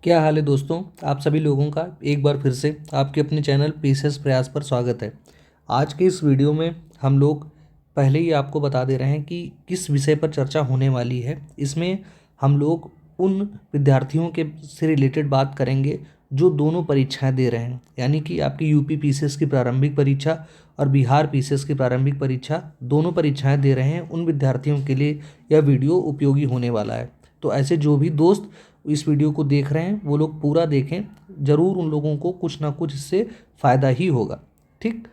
क्या हाल है दोस्तों। आप सभी लोगों का एक बार फिर से आपके अपने चैनल पीसेस प्रयास पर स्वागत है। आज के इस वीडियो में हम लोग पहले ही आपको बता दे रहे हैं कि किस विषय पर चर्चा होने वाली है। इसमें हम लोग उन विद्यार्थियों के से रिलेटेड बात करेंगे जो दोनों परीक्षाएं दे रहे हैं, यानी कि आपकी यूपी पीसीएस की प्रारंभिक परीक्षा और बिहार पीसीएस की प्रारंभिक परीक्षा दोनों परीक्षाएं दे रहे हैं। उन विद्यार्थियों के लिए यह वीडियो उपयोगी होने वाला है। तो ऐसे जो भी दोस्त इस वीडियो को देख रहे हैं वो लोग पूरा देखें, ज़रूर उन लोगों को कुछ ना कुछ इससे फ़ायदा ही होगा। ठीक,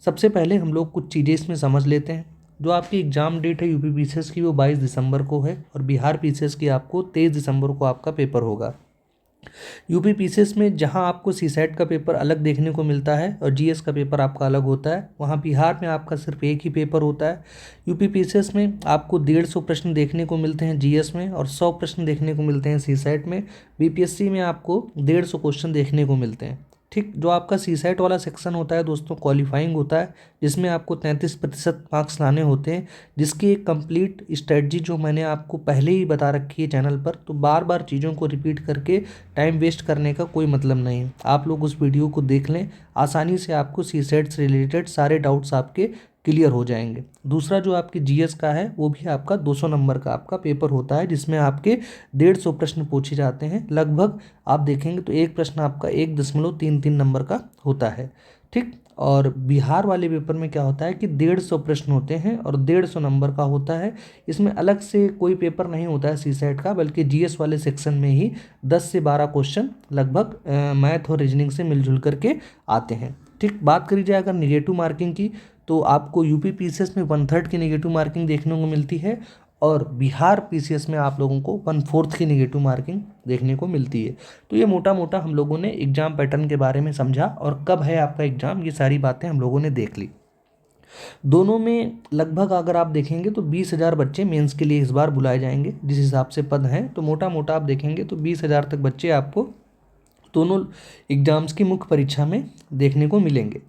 सबसे पहले हम लोग कुछ चीज़ें इसमें समझ लेते हैं। जो आपकी एग्ज़ाम डेट है यूपी पीसीएस की वो 22 दिसंबर को है और बिहार पीसीएस की आपको 23 दिसंबर को आपका पेपर होगा। यूपी पीसीएस में जहां आपको सीसेट का पेपर अलग देखने को मिलता है और जीएस का पेपर आपका अलग होता है, वहां बिहार में आपका सिर्फ एक ही पेपर होता है। यूपी पीसीएस में आपको 150 प्रश्न देखने को मिलते हैं जीएस में और 100 प्रश्न देखने को मिलते हैं सीसेट में। बीपीएससी में आपको 150 क्वेश्चन देखने को मिलते हैं। ठीक, जो आपका सीसेट वाला सेक्शन होता है दोस्तों, क्वालिफाइंग होता है, जिसमें आपको 33% मार्क्स लाने होते हैं, जिसकी एक कंप्लीट स्ट्रेटजी जो मैंने आपको पहले ही बता रखी है चैनल पर, तो बार बार चीज़ों को रिपीट करके टाइम वेस्ट करने का कोई मतलब नहीं है। आप लोग उस वीडियो को देख लें, आसानी से आपको सीसेट से रिलेटेड सारे डाउट्स आपके क्लियर हो जाएंगे। दूसरा जो आपकी जीएस का है वो भी आपका 200 नंबर का आपका पेपर होता है, जिसमें आपके 150 प्रश्न पूछे जाते हैं। लगभग आप देखेंगे तो एक प्रश्न आपका 1.33 नंबर का होता है। ठीक, और बिहार वाले पेपर में क्या होता है कि 150 प्रश्न होते हैं और 150 नंबर का होता है। इसमें अलग से कोई पेपर नहीं होता है सीसेट का, बल्कि जीएस वाले सेक्शन में ही 10 से 12 क्वेश्चन लगभग मैथ और रीजनिंग से मिलजुल करके आते हैं। ठीक, बात करी जाए अगर निगेटिव मार्किंग की, तो आपको यूपी पीसीएस में 1/3 की निगेटिव मार्किंग देखने को मिलती है और बिहार पीसीएस में आप लोगों को 1/4 की निगेटिव मार्किंग देखने को मिलती है। तो ये मोटा मोटा हम लोगों ने एग्जाम पैटर्न के बारे में समझा और कब है आपका एग्जाम, ये सारी बातें हम लोगों ने देख ली। दोनों में लगभग अगर आप देखेंगे तो 20,000 बच्चे मेंस के लिए इस बार बुलाए जाएंगे। जिस हिसाब से पद हैं तो मोटा मोटा आप देखेंगे तो 20,000 तक बच्चे आपको दोनों एग्जाम्स की मुख्य परीक्षा में देखने को मिलेंगे।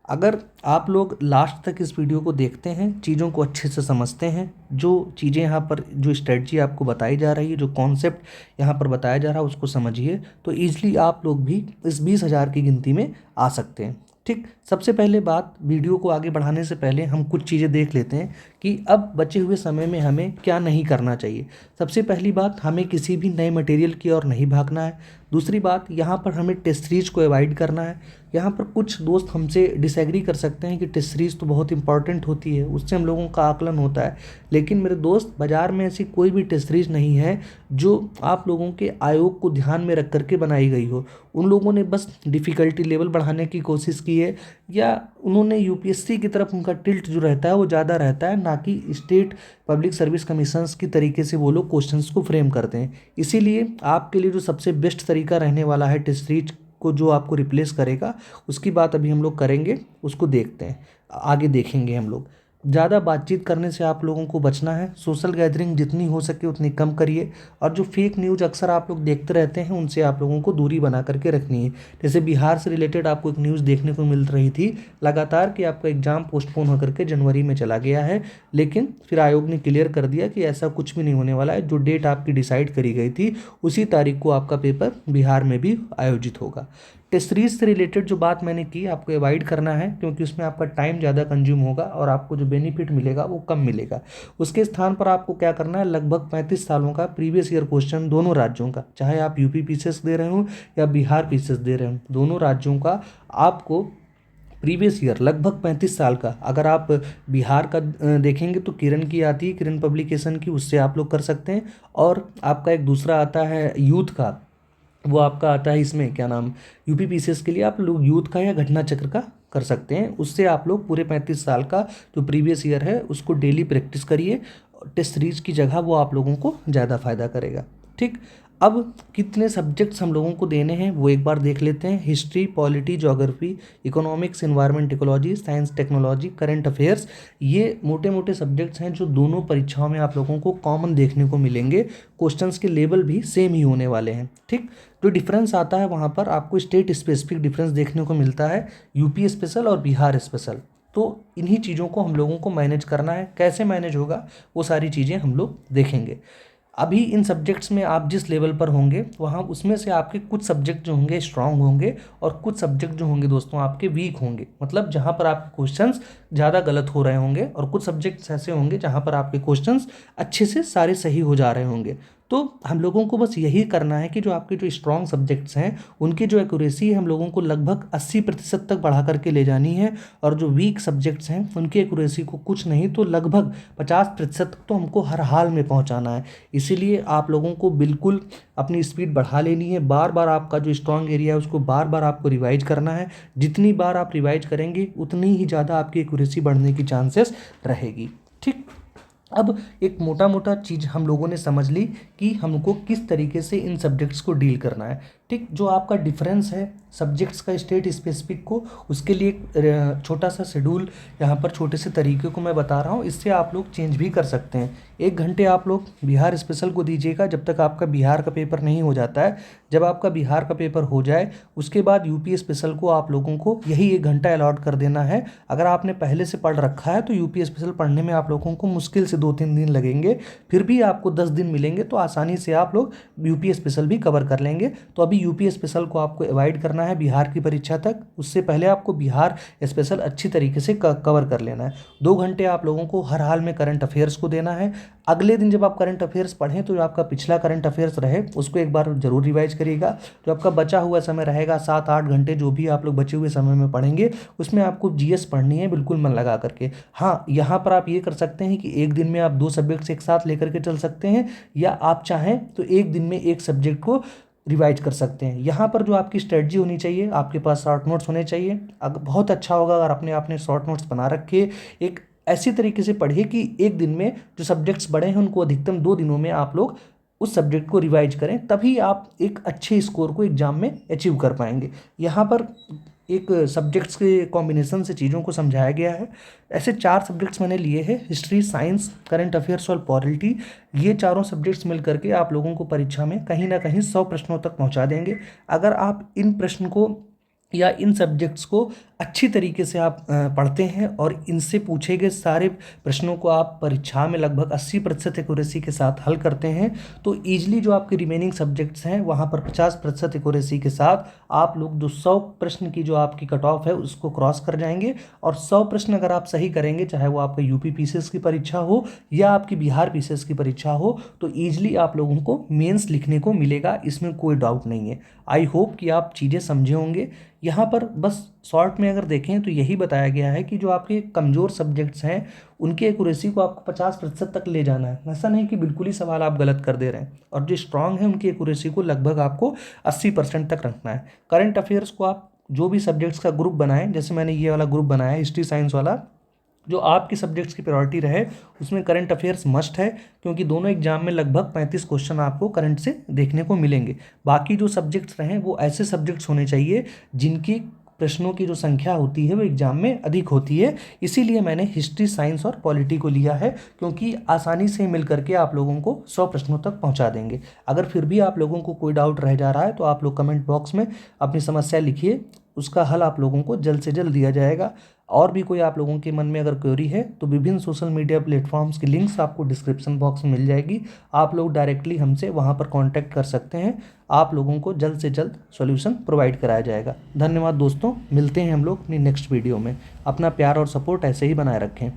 अगर आप लोग लास्ट तक इस वीडियो को देखते हैं, चीज़ों को अच्छे से समझते हैं, जो चीज़ें यहाँ पर जो स्ट्रेटजी आपको बताई जा रही है, जो कॉन्सेप्ट यहाँ पर बताया जा रहा है उसको समझिए, तो ईजिली आप लोग भी इस 20,000 की गिनती में आ सकते हैं। ठीक, सबसे पहले बात, वीडियो को आगे बढ़ाने से पहले हम कुछ चीज़ें देख लेते हैं कि अब बचे हुए समय में हमें क्या नहीं करना चाहिए। सबसे पहली बात, हमें किसी भी नए मटेरियल की ओर नहीं भागना है। दूसरी बात, यहाँ पर हमें टेस्ट सीरीज को अवॉइड करना है। यहाँ पर कुछ दोस्त हमसे डिसएग्री कर सकते हैं कि टेस्ट सीरीज तो बहुत इंपॉर्टेंट होती है, उससे हम लोगों का आकलन होता है, लेकिन मेरे दोस्त बाज़ार में ऐसी कोई भी टेस्ट सीरीज नहीं है जो आप लोगों के आयोग को ध्यान में रख करके बनाई गई हो। उन लोगों ने बस डिफ़िकल्टी लेवल बढ़ाने की कोशिश की है, या उन्होंने यूपीएससी की तरफ उनका टिल्ट जो रहता है वो ज़्यादा रहता है, ना कि स्टेट पब्लिक सर्विस कमीशंस की तरीके से वो लोग क्वेश्चंस को फ्रेम करते हैं। इसीलिए आपके लिए जो सबसे बेस्ट तरीका रहने वाला है टेस्ट सीरीज को जो आपको रिप्लेस करेगा, उसकी बात अभी हम लोग करेंगे, उसको देखते हैं, आगे देखेंगे हम लोग। ज़्यादा बातचीत करने से आप लोगों को बचना है, सोशल गैदरिंग जितनी हो सके उतनी कम करिए, और जो फेक न्यूज़ अक्सर आप लोग देखते रहते हैं उनसे आप लोगों को दूरी बना करके रखनी है। जैसे बिहार से रिलेटेड आपको एक न्यूज़ देखने को मिल रही थी लगातार कि आपका एग्ज़ाम पोस्टपोन होकर के जनवरी में चला गया है, लेकिन फिर आयोग ने क्लियर कर दिया कि ऐसा कुछ भी नहीं होने वाला है। जो डेट आपकी डिसाइड करी गई थी उसी तारीख को आपका पेपर बिहार में भी आयोजित होगा। टेस्ट सीरीज से रिलेटेड जो बात मैंने की आपको अवॉइड करना है, क्योंकि उसमें आपका टाइम ज़्यादा कंज्यूम होगा और आपको जो बेनिफिट मिलेगा वो कम मिलेगा। उसके स्थान पर आपको क्या करना है, लगभग 35 सालों का प्रीवियस ईयर क्वेश्चन दोनों राज्यों का, चाहे आप यूपी पीसीएस दे रहे हो या बिहार पीसीएस दे रहे हो, दोनों राज्यों का आपको प्रीवियस ईयर लगभग 35 साल का, अगर आप बिहार का देखेंगे तो किरण की आती है, किरण पब्लिकेशन की, उससे आप लोग कर सकते हैं। और आपका एक दूसरा आता है यूथ का, वो आपका आता है इसमें क्या नाम, यूपी पीसीएस के लिए आप लोग यूथ का या घटना चक्र का कर सकते हैं। उससे आप लोग पूरे 35 साल का जो प्रीवियस ईयर है उसको डेली प्रैक्टिस करिए। टेस्ट सीरीज की जगह वो आप लोगों को ज़्यादा फायदा करेगा। ठीक, अब कितने सब्जेक्ट्स हम लोगों को देने हैं वो एक बार देख लेते हैं। History, polity, geography, economics, environment ecology, science technology, current affairs, ये मोटे मोटे सब्जेक्ट्स हैं जो दोनों परीक्षाओं में आप लोगों को कॉमन देखने को मिलेंगे। क्वेश्चंस के लेवल भी सेम ही होने वाले हैं। ठीक, जो डिफरेंस आता है वहाँ पर आपको स्टेट स्पेसिफिक डिफरेंस देखने को मिलता है, यूपी स्पेशल और बिहार स्पेशल। तो इन्हीं चीज़ों को हम लोगों को मैनेज करना है। कैसे मैनेज होगा वो सारी चीज़ें हम लोग देखेंगे। अभी इन सब्जेक्ट्स में आप जिस लेवल पर होंगे वहाँ उसमें से आपके कुछ सब्जेक्ट जो होंगे स्ट्रांग होंगे और कुछ सब्जेक्ट जो होंगे दोस्तों आपके वीक होंगे, मतलब जहाँ पर आपके क्वेश्चंस ज़्यादा गलत हो रहे होंगे, और कुछ सब्जेक्ट्स ऐसे होंगे जहाँ पर आपके क्वेश्चंस अच्छे से सारे सही हो जा रहे होंगे। तो हम लोगों को बस यही करना है कि जो आपके जो स्ट्रॉन्ग सब्जेक्ट्स हैं उनकी जो एक्यूरेसी है हम लोगों को लगभग 80% तक बढ़ा करके ले जानी है, और जो वीक सब्जेक्ट्स हैं उनकी एक्यूरेसी को कुछ नहीं तो लगभग 50% तक तो हमको हर हाल में पहुंचाना है। इसीलिए आप लोगों को बिल्कुल अपनी स्पीड बढ़ा लेनी है, बार बार आपका जो स्ट्रॉन्ग एरिया है उसको बार बार आपको रिवाइज करना है। जितनी बार आप रिवाइज करेंगे उतनी ही ज़्यादा आपकी एक्यूरेसी बढ़ने की चांसेस रहेगी। ठीक, अब एक मोटा मोटा चीज़ हम लोगों ने समझ ली कि हमको किस तरीके से इन सब्जेक्ट्स को डील करना है। ठीक, जो आपका डिफरेंस है सब्जेक्ट्स का स्टेट स्पेसिफिक को, उसके लिए एक छोटा सा शेड्यूल यहाँ पर छोटे से तरीके को मैं बता रहा हूँ, इससे आप लोग चेंज भी कर सकते हैं। 1 घंटे आप लोग बिहार स्पेशल को दीजिएगा जब तक आपका बिहार का पेपर नहीं हो जाता है। जब आपका बिहार का पेपर हो जाए उसके बाद यूपी स्पेशल को आप लोगों को यही 1 घंटा अलॉट कर देना है। अगर आपने पहले से पढ़ रखा है तो यूपी स्पेशल पढ़ने में आप लोगों को मुश्किल से 2-3 दिन लगेंगे, फिर भी आपको 10 दिन मिलेंगे तो आसानी से आप लोग यूपी स्पेशल भी कवर कर लेंगे। तो अभी यूपी स्पेशल को आपको अवॉइड करना है बिहार की परीक्षा तक, उससे पहले आपको बिहार स्पेशल अच्छी तरीके से कवर कर लेना है। 2 घंटे आप लोगों को हर हाल में करंट अफेयर्स को देना है। अगले दिन जब आप करंट अफेयर्स पढ़ें तो जो आपका पिछला करंट अफेयर्स रहे उसको एक बार जरूर रिवाइज करिएगा। जो आपका बचा हुआ समय रहेगा 7-8 घंटे जो भी आप लोग बचे हुए समय में पढ़ेंगे उसमें आपको जीएस पढ़नी है बिल्कुल मन लगा करके। हाँ, यहाँ पर आप ये कर सकते हैं कि एक दिन में आप 2 सब्जेक्ट्स एक साथ लेकर के चल सकते हैं, या आप चाहें तो एक दिन में एक सब्जेक्ट को रिवाइज कर सकते हैं। यहाँ पर जो आपकी स्ट्रेटजी होनी चाहिए, आपके पास शॉर्ट नोट्स होने चाहिए। अगर बहुत अच्छा होगा अगर आपने शॉर्ट नोट्स बना रखे, एक ऐसी तरीके से पढ़िए कि एक दिन में जो सब्जेक्ट्स बड़े हैं उनको अधिकतम 2 दिनों में आप लोग उस सब्जेक्ट को रिवाइज करें, तभी आप एक अच्छे स्कोर को एग्जाम में अचीव कर पाएंगे। यहाँ पर एक सब्जेक्ट्स के कॉम्बिनेशन से चीज़ों को समझाया गया है। ऐसे 4 सब्जेक्ट्स मैंने लिए हैं, हिस्ट्री, साइंस, करंट अफेयर्स और पॉलिटी। ये चारों सब्जेक्ट्स मिल करके आप लोगों को परीक्षा में कहीं ना कहीं 100 प्रश्नों तक पहुंचा देंगे। अगर आप इन प्रश्न को या इन सब्जेक्ट्स को अच्छी तरीके से आप पढ़ते हैं और इनसे पूछे गए सारे प्रश्नों को आप परीक्षा में लगभग 80% एक्यूरेसी के साथ हल करते हैं, तो ईजिली जो आपके रिमेनिंग सब्जेक्ट्स हैं वहाँ पर 50% एक्यूरेसी के साथ आप लोग जो 100 प्रश्न की जो आपकी कट ऑफ है उसको क्रॉस कर जाएंगे। और 100 प्रश्न अगर आप सही करेंगे, चाहे वो आपका यूपी पीसीएस की परीक्षा हो या आपकी बिहार पीसीएस की परीक्षा हो, तो ईजिली आप लोगों को मेंस लिखने को मिलेगा, इसमें कोई डाउट नहीं है। आई होप कि आप चीज़ें समझे होंगे। यहाँ पर बस शॉर्ट में अगर देखें तो यही बताया गया है कि जो आपके कमज़ोर सब्जेक्ट्स हैं उनकी एक्यूरेसी को आपको 50% तक ले जाना है। ऐसा नहीं कि बिल्कुल ही सवाल आप गलत कर दे रहे हैं। और जो स्ट्रांग है उनकी एक्यूरेसी को लगभग आपको 80% तक रखना है। करंट अफेयर्स को आप जो भी सब्जेक्ट्स का ग्रुप बनाएं, जैसे मैंने ये वाला ग्रुप बनाया है हिस्ट्री साइंस वाला, जो आपकी सब्जेक्ट्स की प्रायोरिटी रहे उसमें करंट अफेयर्स मस्ट है, क्योंकि दोनों एग्जाम में लगभग 35 क्वेश्चन आपको करंट से देखने को मिलेंगे। बाकी जो सब्जेक्ट्स रहें वो ऐसे सब्जेक्ट्स होने चाहिए जिनकी प्रश्नों की जो संख्या होती है वो एग्जाम में अधिक होती है। इसीलिए मैंने हिस्ट्री, साइंस और पॉलिटी को लिया है, क्योंकि आसानी से मिल करके आप लोगों को 100 प्रश्नों तक पहुंचा देंगे। अगर फिर भी आप लोगों को कोई डाउट रह जा रहा है तो आप लोग कमेंट बॉक्स में अपनी समस्या लिखिए, उसका हल आप लोगों को जल्द से जल्द दिया जाएगा। और भी कोई आप लोगों के मन में अगर क्वेरी है तो विभिन्न सोशल मीडिया प्लेटफॉर्म्स की लिंक्स आपको डिस्क्रिप्शन बॉक्स में मिल जाएगी, आप लोग डायरेक्टली हमसे वहां पर कांटेक्ट कर सकते हैं। आप लोगों को जल्द से जल्द सॉल्यूशन प्रोवाइड कराया जाएगा। धन्यवाद दोस्तों, मिलते हैं हम लोग अपनी नेक्स्ट वीडियो में। अपना प्यार और सपोर्ट ऐसे ही बनाए रखें।